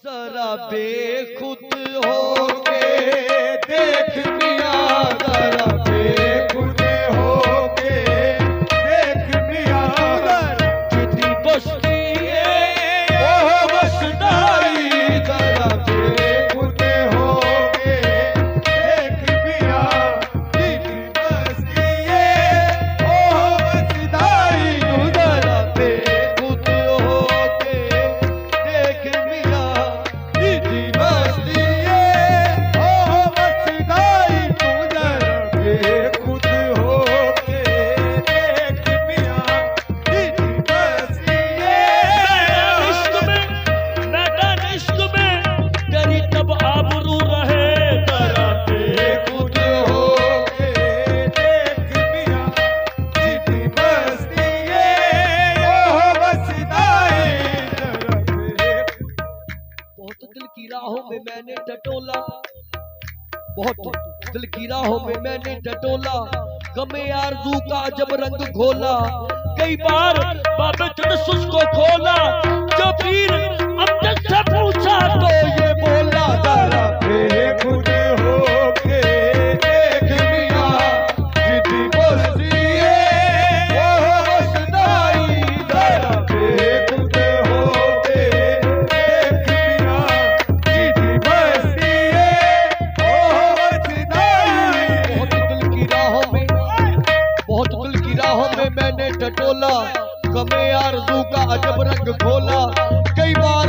जरा बेखुद होके देख मियां, जरा बेखुद होके देख मियां, जितनी बस्ती ओह बसदाई, जरा बेखुद होके देख मियां, जितनी बस्ती ओह बसदाई, जरा बेखुद होके देख मियां, जितनी बस्ती ओह बसदाई, जरा बेखुद होके देख मियां, जितनी बस्ती इश्क में मैदान इश्क में तेरी तब आबरू रहे, जरा बेखुद होके देख मियां, जितनी बस्ती ओह बसदाई, जरा बेखुद। बहुत दिल की राहों में मैंने टटोला, बहुत दिल की राहों में मैंने टटोला, गमे आरज़ू का जब रंग घोला, कई बार बाबे तजस्सुस को खोला, जो पीर अमजद से पूछा तो ये बोला जरा बेखुद होके देख मियां, जितनी बस्ती ओह बसदाई, जरा बेखुद होके देख मियां, जितनी बस्ती ओह बसदाई। बहुत दिल की राहों में, बहुत दिल की राहों में मैंने टटोला, गमे आरज़ू का अजब रंग खोला, कई बार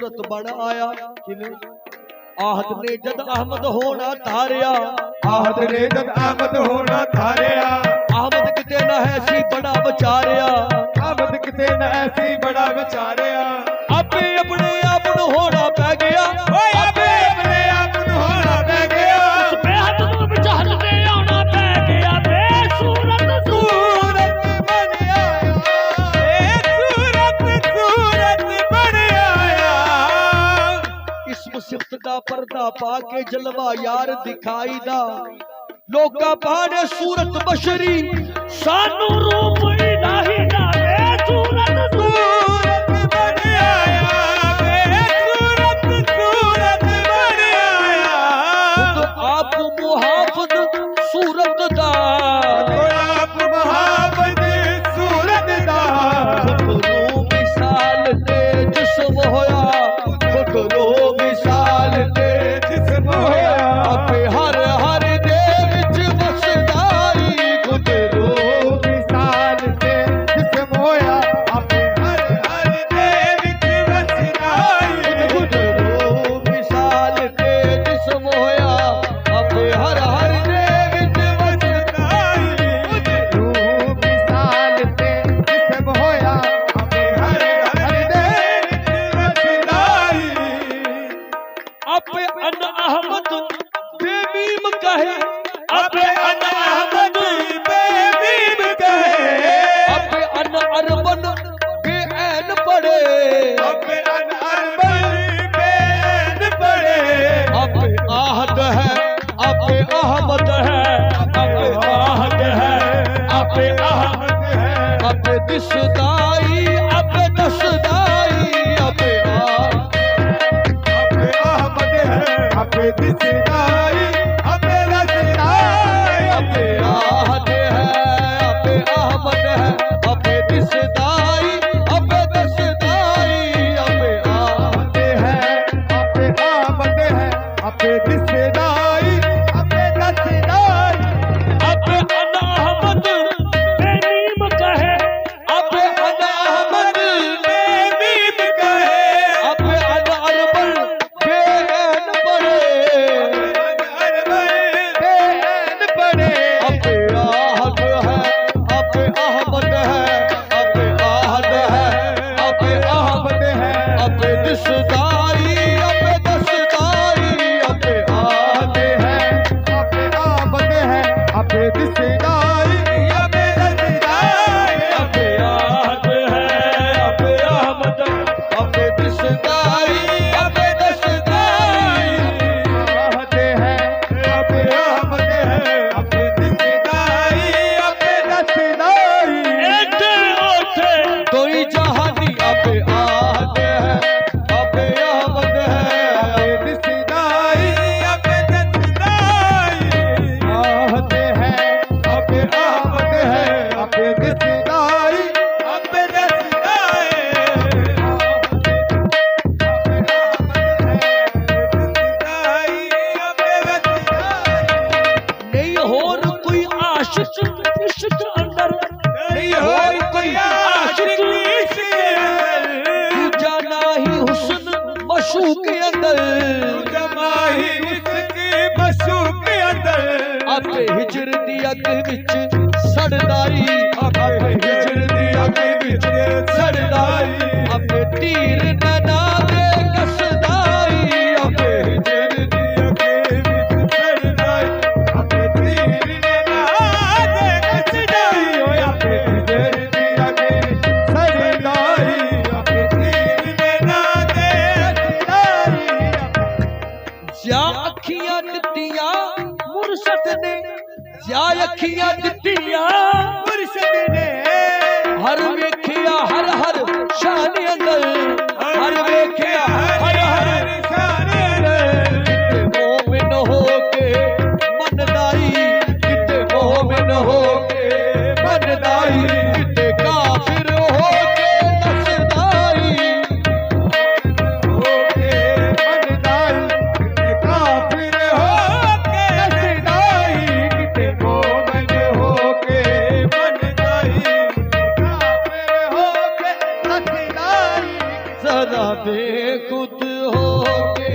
सूरत बन आया किवें आहद ने जद अहमद होना धारिया आहद ने जद अहमद होना धारिया अहमद किते न ऐसी बड़ा विचारिया अहमद किते न ऐसी बड़ा विचारिया आपे अपने आप नु होना पै गया ओए आपे अपने आप नु होना पै गया उस बेहद नु विचार ते आना पै गया बेसूरत सूरत बन आया एक सूरत बन आया इस मुसीबत दा पर्दा पा के जलवा यार दिखाई दा लोका पाने सूरत बशरी सानू रूप इलाही दा बेसूरत बन आया बेसूरत बन आया तो आप मुहाफिज सूरत दा आप मुहाफिज सूरत दा खुदरो मिसाल ते जिस्म होया खुदरो मिसाल ते जिस्म होया आपे हर हर दे विच वसदाई खुदरो मिसाल ते जिस्म होया आपे हर हर दे विच वसदाई खुदरो मिसाल ते जिस्म होया आपे हर हर दे विच वसदाई खुदरो मिसाल ते जिस्म होया आपे हर हर दे विच वसदाई आपे अन अहमद बेमीम कहे आपे अन अहमद बेमीम कहे आपे अन अरबन बेऐन पड़े आपे अन अरबन बेन पड़े आपे आहद है आपे अहमद है आपे आहद है आपे अहमद है आपे दिसदाई आपे दसदाई आपे आपे अहमद है आपे दिसदाई आपे रसदाई आपे आहद है आपे अहमद है आपे दिसदाई आपे दसदाई आपे अहमद है आपे अहमद है आपे दिसदाई आपे रसदाई आपे अन अहमद बेनीम कहे आपे अन अहमद बेमीम कहे आपे अन अरबल बेऐन पड़े बेन पड़े आपे आहद है आपे अहमद है आपे आहद है आपे अहमद है आपे दिसदाई आपे दसदाई आपे आहद है आपे अहमद है आपे दिसदाई आपे रसदाई आपे आहद है आपे अहमद आपे दिसदाई आपे दसदाई आहद है आपे अहमद है आपे दिसदाई आपे रसदाई एटे ओठे कोई जहानी आपे आहद है आपे अहमद है आपे दिसदाई आपे रसदाई आहद है आपे अहमद है आपे दिसदाई आपे रसदाई नहीं होर कोई आशिक इश्क अंदर नहीं होर कोई आशिक इश्क दूजा नाही हुस्न मशूक अंदर जमाही उसके मशूक अंदर आपे हिजर दी अग विच सड़दाई आपे हिजर दी अग विच सड़दाई आपे तीर नना दे कसदाई आपे हिजर दी आपे सरदाई आपे तीर ने नादे कसदाई हो आपे जर दिया के सरदाई आपे तीर ने नादे कसदाई ज्या अखियां दित्तियां मुर्शद ने ज्या अखियां दित्तियां मुर्शिद ने हर वेखिया हर हर शान अंदर हर जरा बेखुद हो के